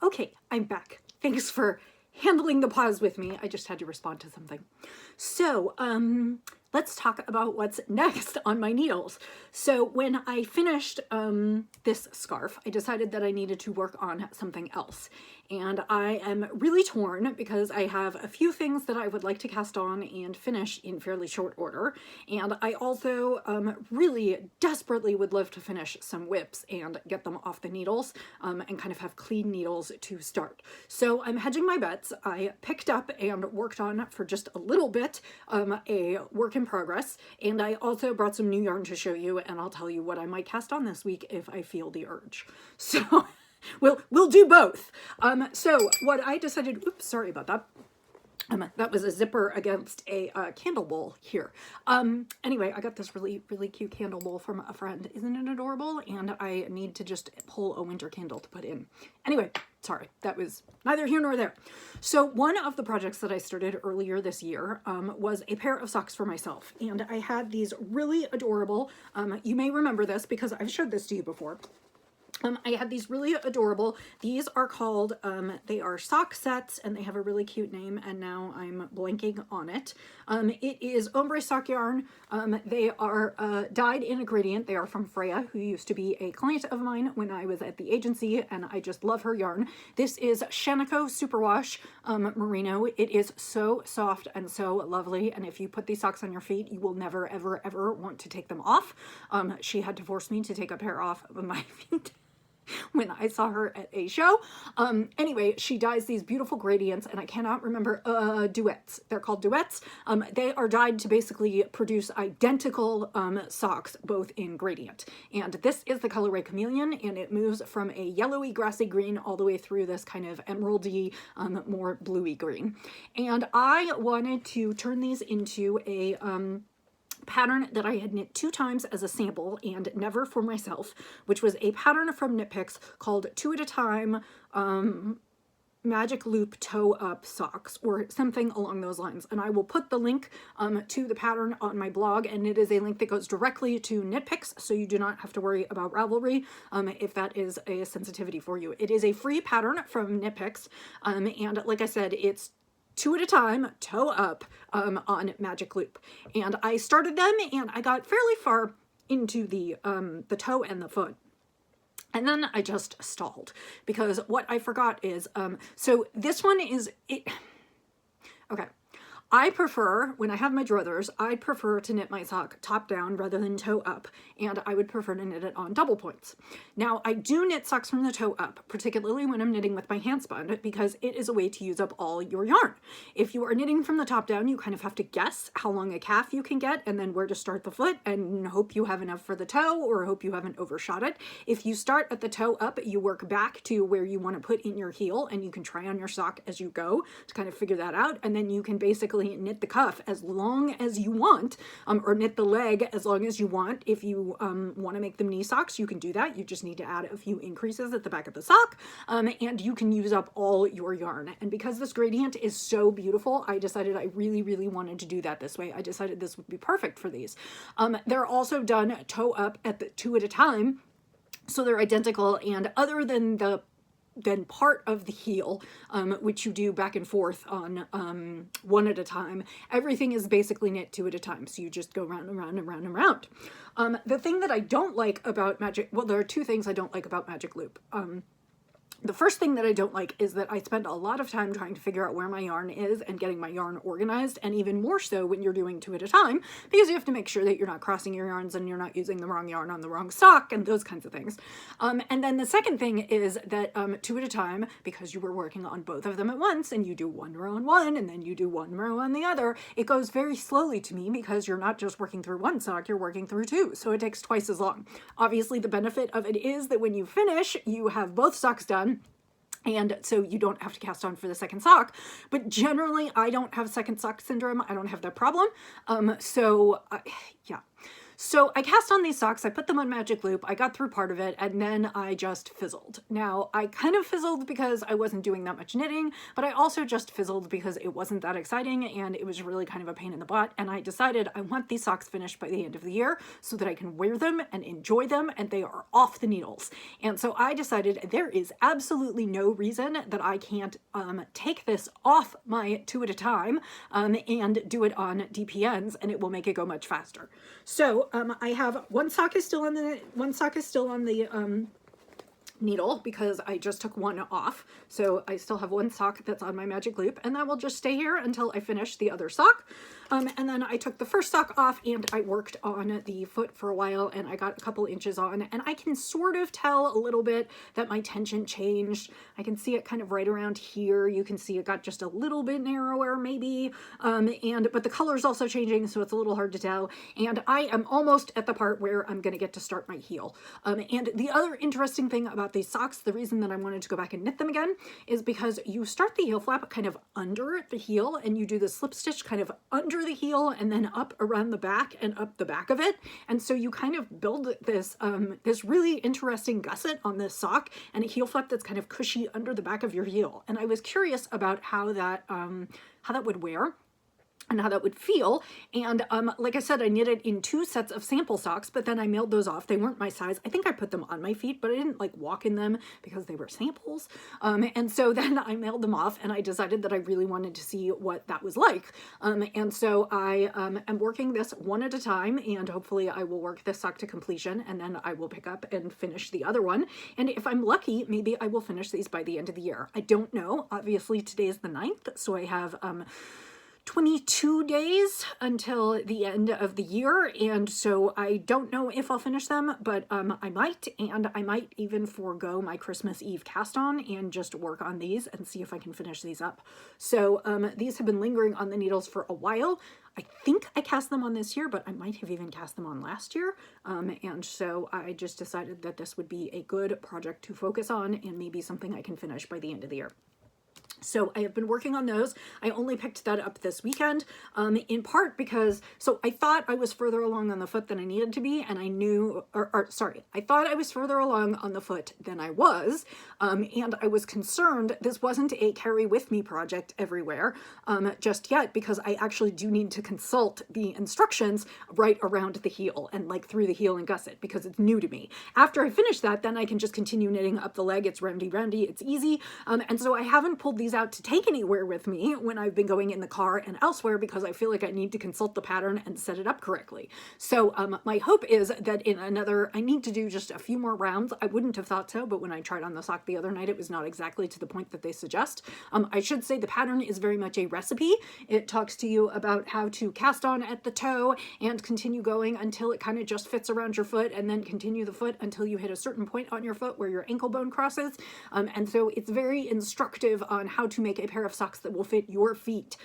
Okay, I'm back. Thanks for handling the pause with me. I just had to respond to something. So, let's talk about what's next on my needles. So when I finished this scarf, I decided that I needed to work on something else. And I am really torn because I have a few things that I would like to cast on and finish in fairly short order. And I also really desperately would love to finish some whips and get them off the needles and kind of have clean needles to start. So I'm hedging my bets. I picked up and worked on for just a little bit a work in progress, and I also brought some new yarn to show you, and I'll tell you what I might cast on this week if I feel the urge. So we'll do both. So what I decided, oops, sorry about that. That was a zipper against a candle bowl here. Anyway, I got this really cute candle bowl from a friend. Isn't it adorable? And I need to just pull a winter candle to put in. Anyway, sorry, that was neither here nor there. So one of the projects that I started earlier this year was a pair of socks for myself. And I had these really adorable, you may remember this because I've showed this to you before. I had these really adorable, these are called, they are sock sets, and they have a really cute name, and now I'm blanking on it. It is ombre sock yarn. They are dyed in a gradient. They are from Freya, who used to be a client of mine when I was at the agency, and I just love her yarn. This is Shaniko Superwash Merino. It is so soft and so lovely, and if you put these socks on your feet, you will never, ever want to take them off. She had to force me to take a pair off of my feet when I saw her at a show. Anyway, she dyes these beautiful gradients, and I cannot remember, duets. They're called duets. They are dyed to basically produce identical socks, both in gradient. And this is the colorway Chameleon, and it moves from a yellowy grassy green all the way through this kind of emeraldy, more bluey green. And I wanted to turn these into a pattern that I had knit 2 times as a sample and never for myself, which was a pattern from Knit Picks called 2 at a Time Magic Loop Toe Up Socks, or something along those lines. And I will put the link to the pattern on my blog, and it is a link that goes directly to Knit Picks, so you do not have to worry about Ravelry if that is a sensitivity for you. It is a free pattern from Knit Picks, and like I said, it's 2 at a time, toe up on Magic Loop. And I started them, and I got fairly far into the toe and the foot. And then I just stalled because what I forgot is, so this one is, okay. I prefer, when I have my druthers, I prefer to knit my sock top down rather than toe up, and I would prefer to knit it on double points. Now, I do knit socks from the toe up, particularly when I'm knitting with my handspun, because it is a way to use up all your yarn. If you are knitting from the top down, you kind of have to guess how long a calf you can get and then where to start the foot and hope you have enough for the toe or hope you haven't overshot it. If you start at the toe up, you work back to where you want to put in your heel, and you can try on your sock as you go to kind of figure that out, and then you can basically knit the cuff as long as you want, or knit the leg as long as you want. If you want to make them knee socks, you can do that. You just need to add a few increases at the back of the sock, and you can use up all your yarn. And because this gradient is so beautiful, I decided I really wanted to do that this way. I decided this would be perfect for these. They're also done toe up at the 2 at a time, so they're identical, and other than the part of the heel, which you do back and forth on 1 at a time, everything is basically knit 2 at a time. So you just go round and round and round and round. The thing that I don't like about well, there are 2 things I don't like about Magic Loop. The first thing that I don't like is that I spend a lot of time trying to figure out where my yarn is and getting my yarn organized, and even more so when you're doing 2 at a time, because you have to make sure that you're not crossing your yarns and you're not using the wrong yarn on the wrong sock and those kinds of things. And then the second thing is that 2 at a time, because you were working on both of them at once, and you do 1 row on one and then you do 1 row on the other, it goes very slowly to me because you're not just working through 1 sock, you're working through 2, so it takes twice as long. Obviously, the benefit of it is that when you finish, you have both socks done, and so you don't have to cast on for the second sock. But generally, I don't have second sock syndrome. I don't have that problem. Yeah. So I cast on these socks, I put them on magic loop, I got through part of it, and then I just fizzled. Now, I kind of fizzled because I wasn't doing that much knitting, but I also just fizzled because it wasn't that exciting and it was really kind of a pain in the butt, and I decided I want these socks finished by the end of the year so that I can wear them and enjoy them and they are off the needles. And so I decided there is absolutely no reason that I can't take this off my 2 at a time and do it on DPNs, and it will make it go much faster. So I have one sock is still on the needle because I just took one off. So I still have one sock that's on my magic loop, and that will just stay here until I finish the other sock. And then I took the first sock off and I worked on the foot for a while, and I got a couple inches on, and I can sort of tell a little bit that my tension changed. I can see it kind of right around here. You can see it got just a little bit narrower maybe. But the color is also changing, so it's a little hard to tell. And I am almost at the part where I'm going to get to start my heel. And the other interesting thing about these socks, the reason that I wanted to go back and knit them again, is because you start the heel flap kind of under the heel, and you do the slip stitch kind of under the heel and then up around the back and up the back of it. And so you kind of build this this really interesting gusset on this sock and a heel flap that's kind of cushy under the back of your heel. And I was curious about how that would wear and how that would feel. And like I said, I knitted in 2 sets of sample socks, but then I mailed those off. They weren't my size. I think I put them on my feet, but I didn't like walk in them because they were samples. And so then I mailed them off, and I decided that I really wanted to see what that was like. And so I am working this one at a time, and hopefully I will work this sock to completion, and then I will pick up and finish the other one. And if I'm lucky, maybe I will finish these by the end of the year. I don't know. Obviously today is the 9th, so I have 22 days until the end of the year, and so I don't know if I'll finish them, but I might, and I might even forego my Christmas Eve cast on and just work on these and see if I can finish these up. So these have been lingering on the needles for a while. I think I cast them on this year, but I might have even cast them on last year, and so I just decided that this would be a good project to focus on and maybe something I can finish by the end of the year. So I have been working on those. I only picked that up this weekend, in part because, so I thought I was further along on the foot than I needed to be, and I knew, I thought I was further along on the foot than I was, and I was concerned this wasn't a carry with me project everywhere just yet, because I actually do need to consult the instructions right around the heel and like through the heel and gusset, because it's new to me. After I finish that, then I can just continue knitting up the leg. It's roundy, it's easy, and so I haven't pulled these out to take anywhere with me when I've been going in the car and elsewhere, because I feel like I need to consult the pattern and set it up correctly. So my hope is that I need to do just a few more rounds. I wouldn't have thought so, but when I tried on the sock the other night, it was not exactly to the point that they suggest. I should say the pattern is very much a recipe. It talks to you about how to cast on at the toe and continue going until it kind of just fits around your foot, and then continue the foot until you hit a certain point on your foot where your ankle bone crosses. And so it's very instructive on how to make a pair of socks that will fit your feet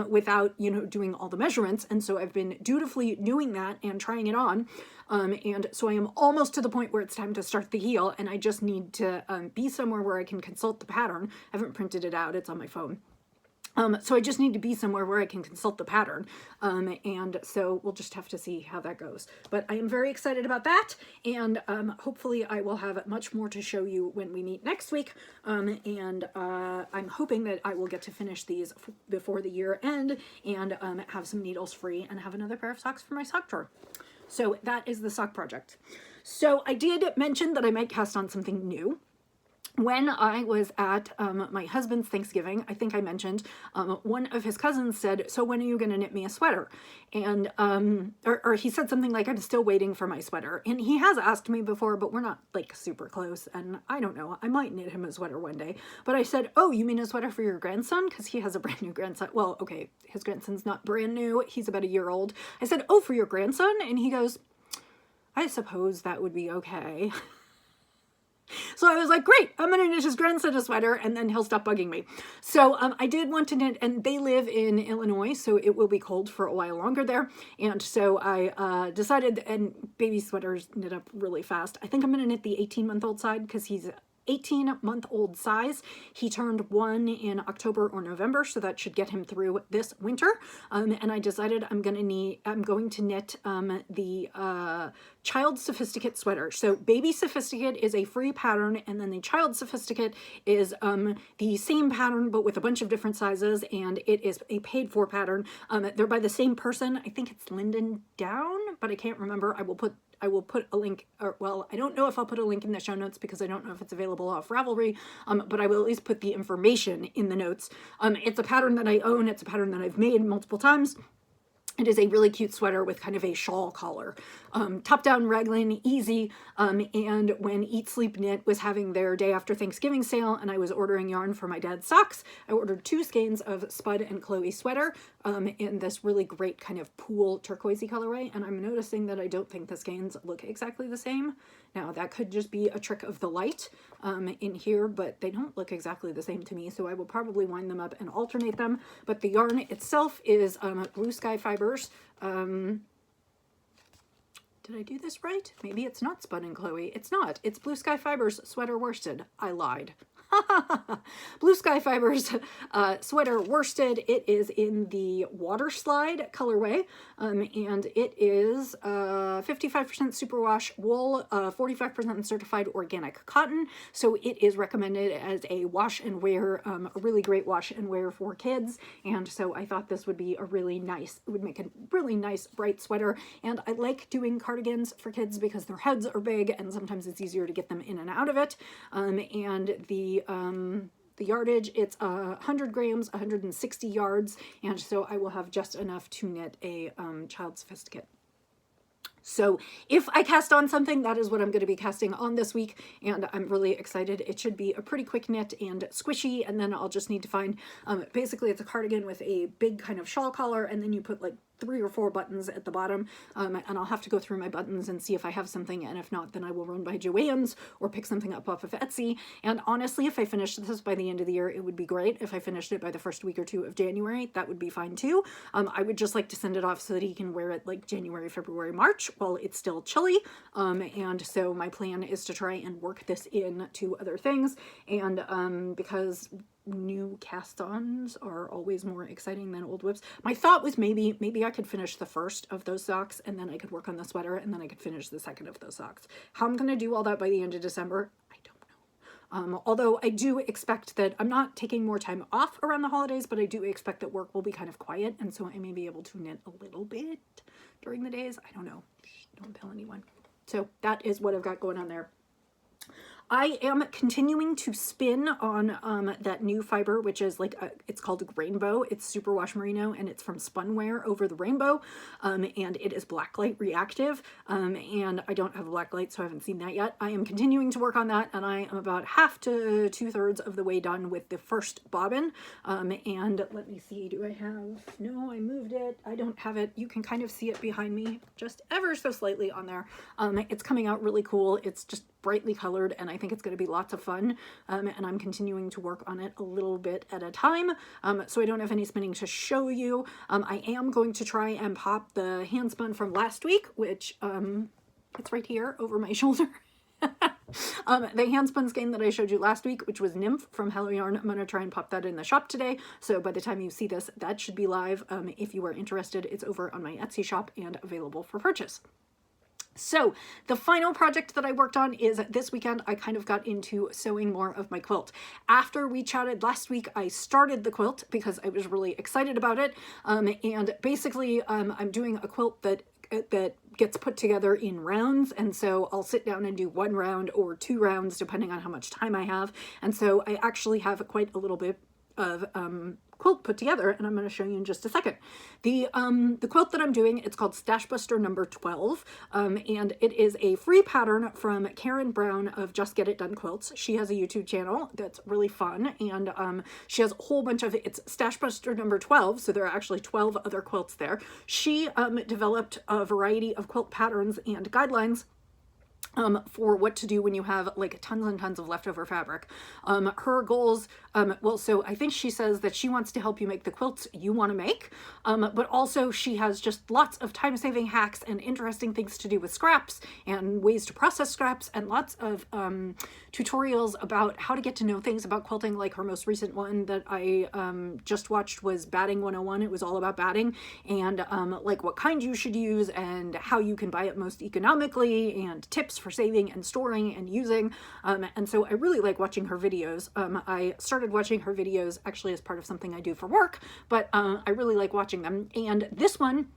without, doing all the measurements. And so I've been dutifully doing that and trying it on. And so I am almost to the point where it's time to start the heel, and I just need to be somewhere where I can consult the pattern. I haven't printed it out. It's on my phone. So I just need to be somewhere where I can consult the pattern, and so we'll just have to see how that goes. But I am very excited about that, and hopefully I will have much more to show you when we meet next week, and I'm hoping that I will get to finish these before the year end and have some needles free and have another pair of socks for my sock drawer. So that is the sock project. So I did mention that I might cast on something new. When I was at my husband's Thanksgiving, I think I mentioned, one of his cousins said, "So when are you going to knit me a sweater?" And, or he said something like, "I'm still waiting for my sweater." And he has asked me before, but we're not like super close. And I don't know, I might knit him a sweater one day. But I said, "Oh, you mean a sweater for your grandson?" Because he has a brand new grandson. Well, okay, his grandson's not brand new. He's about a year old. I said, "Oh, for your grandson?" And he goes, "I suppose that would be okay." So I was like, great, I'm going to knit his grandson a sweater, and then he'll stop bugging me. So I did want to knit, and they live in Illinois, so it will be cold for a while longer there. And so I decided, and baby sweaters knit up really fast. I think I'm going to knit the 18-month-old side because he's 18-month-old size. He turned 1 in October or November, so that should get him through this winter. And I decided I'm going to knit the Child Sophisticate sweater. So Baby Sophisticate is a free pattern, and then the Child Sophisticate is the same pattern but with a bunch of different sizes, and it is a paid for pattern. They're by the same person. I think it's Lyndon Down, but I can't remember. I will put a link, or well, I don't know if I'll put a link in the show notes because I don't know if it's available off Ravelry, but I will at least put the information in the notes. It's a pattern that I own. It's a pattern that I've made multiple times. It is a really cute sweater with kind of a shawl collar. Top-down raglan, easy, and when Eat Sleep Knit was having their day after Thanksgiving sale and I was ordering yarn for my dad's socks, I ordered 2 skeins of Spud and Chloe sweater in this really great kind of pool turquoisey colorway, and I'm noticing that I don't think the skeins look exactly the same. Now, that could just be a trick of the light in here, but they don't look exactly the same to me, so I will probably wind them up and alternate them. But the yarn itself is Blue Sky Fibers. Did I do this right? Maybe it's not Spud and Chloe. It's not. It's Blue Sky Fibers Sweater Worsted. I lied. Blue Sky Fibers sweater worsted. It is in the Water Slide colorway, and it is 55% superwash wool, 45% certified organic cotton. So it is recommended as a wash and wear, a really great wash and wear for kids. And so I thought this would be a really nice, it would make a really nice bright sweater. And I like doing cardigans for kids because their heads are big and sometimes it's easier to get them in and out of it. And the yardage, it's 100 grams, 160 yards, and so I will have just enough to knit a Child Sophisticate. So if I cast on something, that is what I'm going to be casting on this week, and I'm really excited. It should be a pretty quick knit and squishy, and then I'll just need to find, basically it's a cardigan with a big kind of shawl collar, and then you put like 3 or 4 buttons at the bottom, and I'll have to go through my buttons and see if I have something, and if not, then I will run by Joann's or pick something up off of Etsy. And honestly, if I finished this by the end of the year, it would be great. If I finished it by the first week or 2 of January, that would be fine too. I would just like to send it off so that he can wear it like January, February, March while it's still chilly, and so my plan is to try and work this in to other things, and because new cast-ons are always more exciting than old whips. My thought was maybe I could finish the first of those socks and then I could work on the sweater and then I could finish the second of those socks. How I'm going to do all that by the end of December, I don't know. Although I do expect that I'm not taking more time off around the holidays, but I do expect that work will be kind of quiet, and so I may be able to knit a little bit during the days. I don't know. Don't tell anyone. So that is what I've got going on there. I am continuing to spin on that new fiber, which is like, it's called Rainbow. It's Superwash Merino, and it's from Spunwear Over the Rainbow, and it is blacklight reactive, and I don't have a blacklight, so I haven't seen that yet. I am continuing to work on that, and I am about half to 2/3 of the way done with the first bobbin, and let me see, do I have, no, I moved it. I don't have it. You can kind of see it behind me, just ever so slightly on there. It's coming out really cool. It's just brightly colored, and I think it's going to be lots of fun, and I'm continuing to work on it a little bit at a time, so I don't have any spinning to show you. I am going to try and pop the hand spun from last week, which it's right here over my shoulder. The hand spun skein that I showed you last week, which was Nymph from Hello Yarn, I'm going to try and pop that in the shop today, so by the time you see this, that should be live. If you are interested, it's over on my Etsy shop and available for purchase. So the final project that I worked on is this weekend. I kind of got into sewing more of my quilt. After we chatted last week, I started the quilt because I was really excited about it. And basically, I'm doing a quilt that gets put together in rounds, and so I'll sit down and do 1 round or 2 rounds depending on how much time I have. And so I actually have quite a little bit of quilt put together, and I'm going to show you in just a second. The quilt that I'm doing, it's called Stash Buster number 12, and it is a free pattern from Karen Brown of Just Get It Done Quilts. She has a YouTube channel that's really fun, and she has a whole bunch of, it's Stash Buster number 12, so there are actually 12 other quilts there. She developed a variety of quilt patterns and guidelines for what to do when you have like tons and tons of leftover fabric. Her goals, well, so I think she says that she wants to help you make the quilts you want to make, but also she has just lots of time-saving hacks and interesting things to do with scraps and ways to process scraps, and lots of tutorials about how to get to know things about quilting. Like her most recent one that I just watched was Batting 101. It was all about batting and like what kind you should use and how you can buy it most economically, and tips for saving and storing and using. And so I really like watching her videos. I started watching her videos actually as part of something I do for work, but I really like watching them. And this one,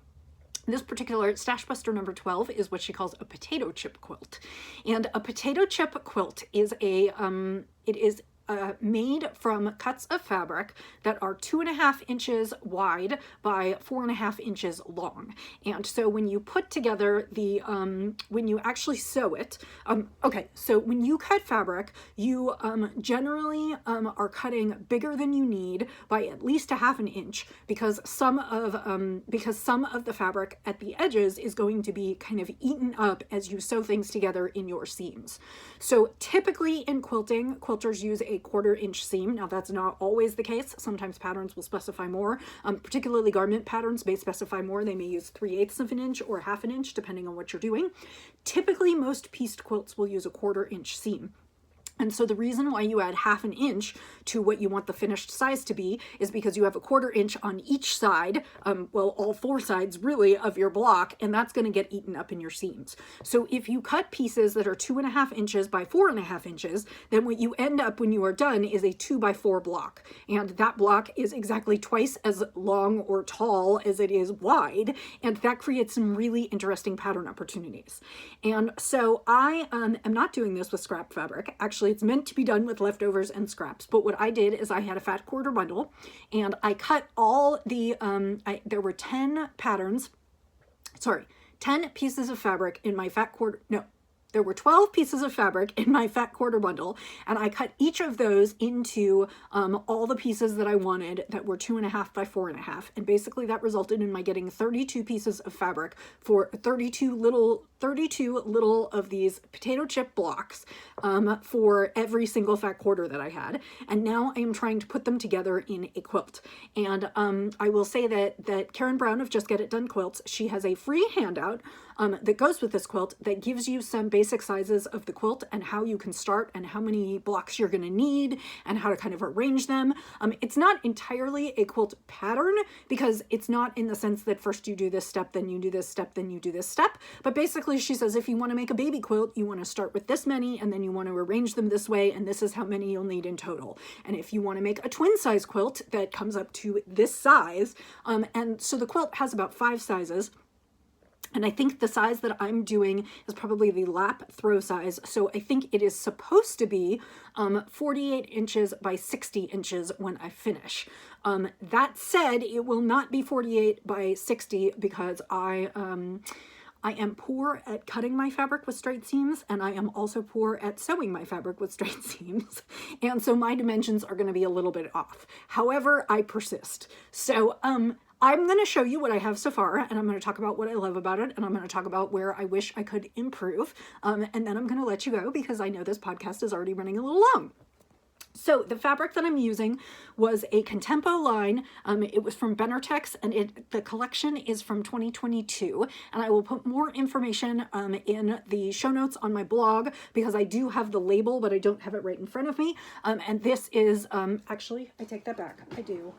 this particular Stash Buster number 12 is what she calls a potato chip quilt. And a potato chip quilt is a, it is made from cuts of fabric that are 2.5 inches wide by 4.5 inches long. And so when you put together the, when you actually sew it, okay, so when you cut fabric, you generally are cutting bigger than you need by at least 1/2 inch, because some of the fabric at the edges is going to be kind of eaten up as you sew things together in your seams. So typically in quilting, quilters use a 1/4 inch seam. Now that's not always the case. Sometimes patterns will specify more. Particularly garment patterns may specify more. They may use 3/8 of an inch or 1/2 inch, depending on what you're doing. Typically, most pieced quilts will use a 1/4 inch seam. And so the reason why you add 1/2 inch to what you want the finished size to be is because you have a 1/4 inch on each side, well, all 4 sides really of your block, and that's going to get eaten up in your seams. So if you cut pieces that are 2.5 inches by 4.5 inches, then what you end up when you are done is a 2x4 block. And that block is exactly twice as long or tall as it is wide, and that creates some really interesting pattern opportunities. And so I am not doing this with scrap fabric. Actually, it's meant to be done with leftovers and scraps, but what I did is I had a fat 1/4 bundle, and I cut all the, there were 10 patterns, sorry, 10 pieces of fabric in my fat 1/4, no, there were 12 pieces of fabric in my fat 1/4 bundle, and I cut each of those into all the pieces that I wanted that were 2.5 by 4.5, and basically that resulted in my getting 32 pieces of fabric for 32 little of these potato chip blocks for every single fat 1/4 that I had. And now I am trying to put them together in a quilt. And I will say that Karen Brown of Just Get It Done Quilts, she has a free handout that goes with this quilt that gives you some basic sizes of the quilt and how you can start and how many blocks you're going to need and how to kind of arrange them. It's not entirely a quilt pattern, because it's not in the sense that first you do this step, then you do this step, then you do this step. But basically she says if you want to make a baby quilt, you want to start with this many, and then you want to arrange them this way, and this is how many you'll need in total. And if you want to make a twin size quilt that comes up to this size, and so the quilt has about 5 sizes. And I think the size that I'm doing is probably the lap throw size. So I think it is supposed to be 48 inches by 60 inches when I finish. That said, it will not be 48 by 60 because I am poor at cutting my fabric with straight seams, and I am also poor at sewing my fabric with straight seams. And so my dimensions are going to be a little bit off. However, I persist. So I'm going to show you what I have so far, and I'm going to talk about what I love about it, and I'm going to talk about where I wish I could improve, and then I'm going to let you go because I know this podcast is already running a little long. So the fabric that I'm using was a Contempo line. It was from Benartex, and the collection is from 2022. And I will put more information in the show notes on my blog, because I do have the label, but I don't have it right in front of me. And this is, actually, I take that back. I do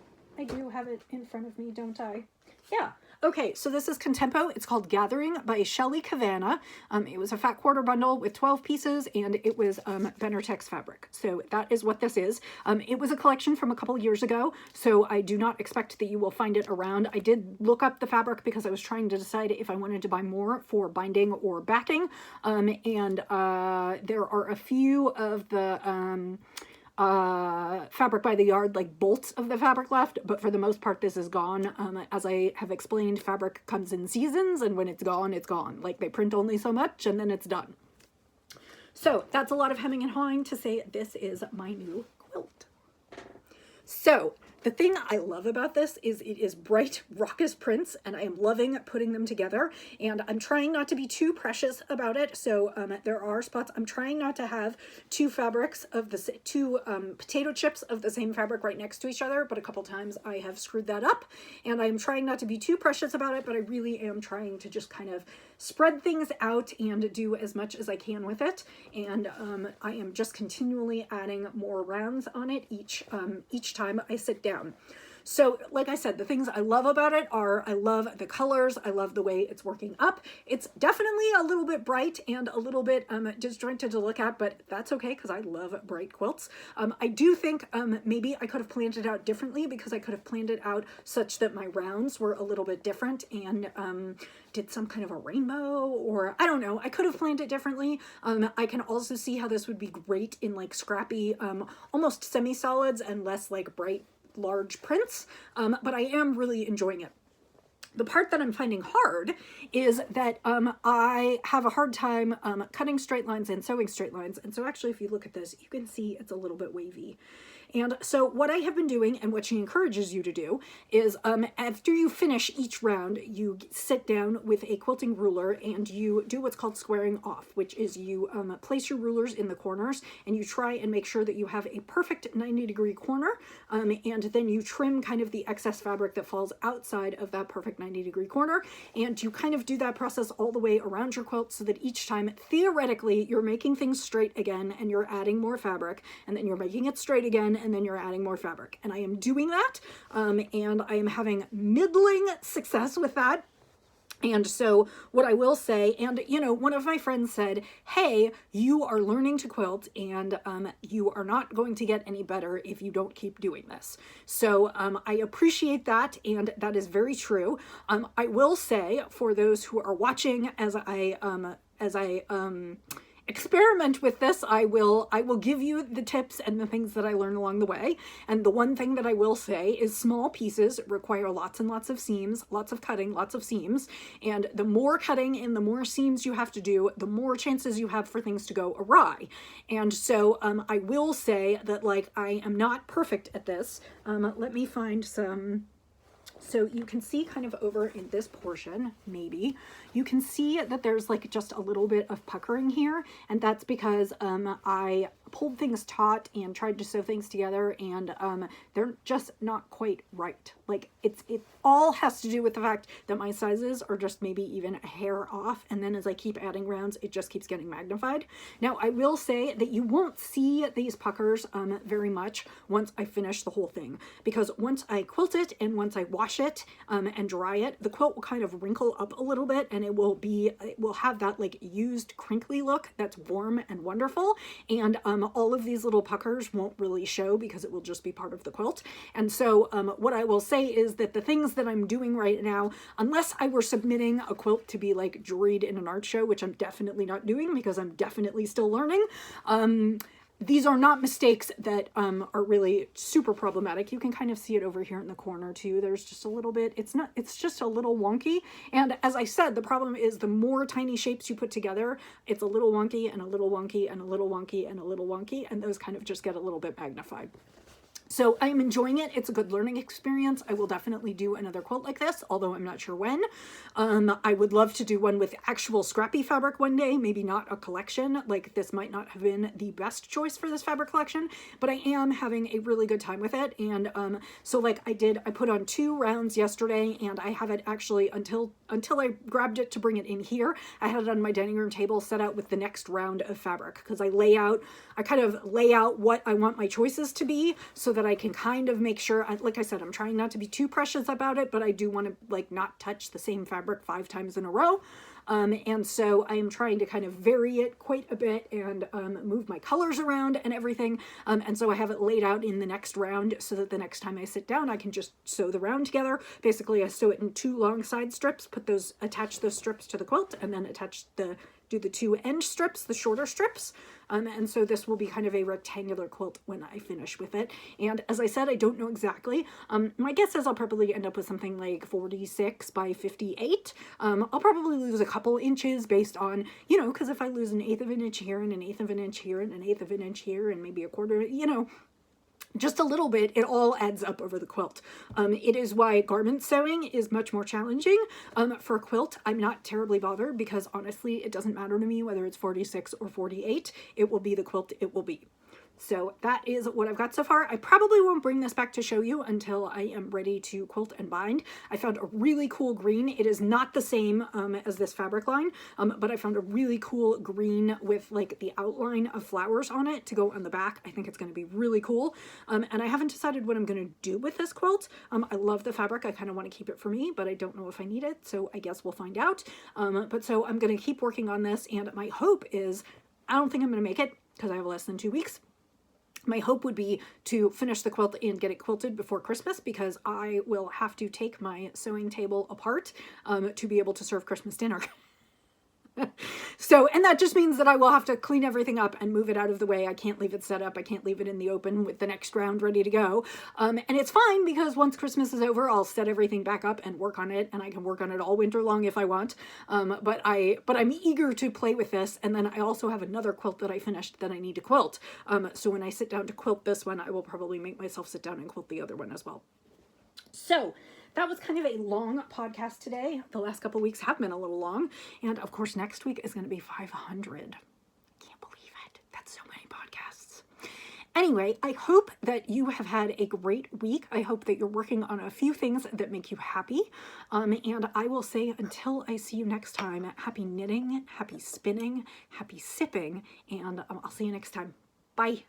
have it in front of me, don't I? Yeah. Okay, so this is Contempo. It's called Gathering by Shelley Cavanna. It was a fat 1/4 bundle with 12 pieces, and it was Benartex fabric. So that is what this is. It was a collection from a couple years ago, so I do not expect that you will find it around. I did look up the fabric because I was trying to decide if I wanted to buy more for binding or batting, and there are a few of the fabric by the yard, like bolts of the fabric left, but for the most part this is gone. As I have explained, fabric comes in seasons, and when it's gone, it's gone. Like, they print only so much and then it's done. So that's a lot of hemming and hawing to say this is my new quilt. So The thing I love about this is it is bright, raucous prints, and I am loving putting them together. And I'm trying not to be too precious about it. So there are spots. I'm trying not to have two fabrics of the two potato chips of the same fabric right next to each other, but a couple times I have screwed that up. And I'm trying not to be too precious about it, but I really am trying to just kind of spread things out and do as much as I can with it. And I am just continually adding more rounds on it each time I sit down. So like I said, the things I love about it are I love the colors. I love the way it's working up. It's definitely a little bit bright and a little bit disjointed to look at, but that's okay because I love bright quilts. I do think maybe I could have planned it out differently, because I could have planned it out such that my rounds were a little bit different and did some kind of a rainbow, or I don't know. I could have planned it differently. I can also see how this would be great in like scrappy, almost semi-solids and less like bright large prints, but I am really enjoying it. The part that I'm finding hard is that I have a hard time cutting straight lines and sewing straight lines. And so actually, if you look at this, you can see it's a little bit wavy. And so what I have been doing, and what she encourages you to do, is after you finish each round, you sit down with a quilting ruler and you do what's called squaring off, which is you place your rulers in the corners and you try and make sure that you have a perfect 90-degree corner, and then you trim kind of the excess fabric that falls outside of that perfect 90-degree corner, and you kind of do that process all the way around your quilt so that each time, theoretically, you're making things straight again and you're adding more fabric, and then you're making it straight again, and then you're adding more fabric. And I am doing that, and I am having middling success with that. And so what I will say, and you know, one of my friends said, hey, you are learning to quilt and you are not going to get any better if you don't keep doing this. So I appreciate that, and that is very true. I will say, for those who are watching as I experiment with this, I will give you the tips and the things that I learn along the way. And the one thing that I will say is small pieces require lots and lots of seams, lots of cutting, lots of seams. And the more cutting and the more seams you have to do, the more chances you have for things to go awry. And so I will say that, like, I am not perfect at this. Let me find some. So you can see kind of over in this portion, maybe, you can see that there's like just a little bit of puckering here. And that's because I pulled things taut and tried to sew things together, and they're just not quite right. Like it all has to do with the fact that my sizes are just maybe even a hair off. And then as I keep adding rounds, it just keeps getting magnified. Now, I will say that you won't see these puckers very much once I finish the whole thing, because once I quilt it and once I wash it and dry it, the quilt will kind of wrinkle up a little bit, and it will have that like used crinkly look that's warm and wonderful. And all of these little puckers won't really show because it will just be part of the quilt. And so what I will say is that the things that I'm doing right now, unless I were submitting a quilt to be like juried in an art show, which I'm definitely not doing because I'm definitely still learning, these are not mistakes that are really super problematic. You can kind of see it over here in the corner too. There's just a little bit, it's just a little wonky. And as I said, the problem is the more tiny shapes you put together, it's a little wonky and a little wonky and a little wonky and a little wonky, and those kind of just get a little bit magnified. So I am enjoying it. It's a good learning experience. I will definitely do another quilt like this, although I'm not sure when. I would love to do one with actual scrappy fabric one day, maybe not a collection. Like, this might not have been the best choice for this fabric collection, but I am having a really good time with it. And so like I put on 2 rounds yesterday, and I have it actually until I grabbed it to bring it in here, I had it on my dining room table set out with the next round of fabric, because I kind of lay out what I want my choices to be so that I can kind of make sure, like I said, I'm trying not to be too precious about it, but I do want to like not touch the same fabric 5 times in a row. And so I am trying to kind of vary it quite a bit and move my colors around and everything. And so I have it laid out in the next round so that the next time I sit down, I can just sew the round together. Basically, I sew it in 2 long side strips, attach those strips to the quilt, and then do the 2 end strips, the shorter strips. And so this will be kind of a rectangular quilt when I finish with it. And as I said, I don't know exactly. My guess is I'll probably end up with something like 46 by 58. I'll probably lose a couple inches based on, you know, because if I lose 1/8 of an inch here and 1/8 of an inch here and 1/8 of an inch here and maybe 1/4, you know, just a little bit, it all adds up over the quilt. It is why garment sewing is much more challenging. For a quilt, I'm not terribly bothered because honestly, it doesn't matter to me whether it's 46 or 48. It will be the quilt it will be. So that is what I've got so far. I probably won't bring this back to show you until I am ready to quilt and bind. I found a really cool green. It is not the same as this fabric line, but I found a really cool green with like the outline of flowers on it to go on the back. I think it's going to be really cool. And I haven't decided what I'm going to do with this quilt. I love the fabric. I kind of want to keep it for me, but I don't know if I need it. So I guess we'll find out. But so I'm going to keep working on this. And my hope is, I don't think I'm going to make it because I have less than 2 weeks. My hope would be to finish the quilt and get it quilted before Christmas because I will have to take my sewing table apart to be able to serve Christmas dinner. So, and that just means that I will have to clean everything up and move it out of the way. I can't leave it set up. I can't leave it in the open with the next round ready to go. And it's fine because once Christmas is over, I'll set everything back up and work on it, and I can work on it all winter long if I want. But I'm eager to play with this. And then I also have another quilt that I finished that I need to quilt. So when I sit down to quilt this one, I will probably make myself sit down and quilt the other one as well. So that was kind of a long podcast today. The last couple of weeks have been a little long. And of course, next week is going to be 500. Can't believe it. That's so many podcasts. Anyway, I hope that you have had a great week. I hope that you're working on a few things that make you happy. And I will say until I see you next time, happy knitting, happy spinning, happy sipping, and I'll see you next time. Bye.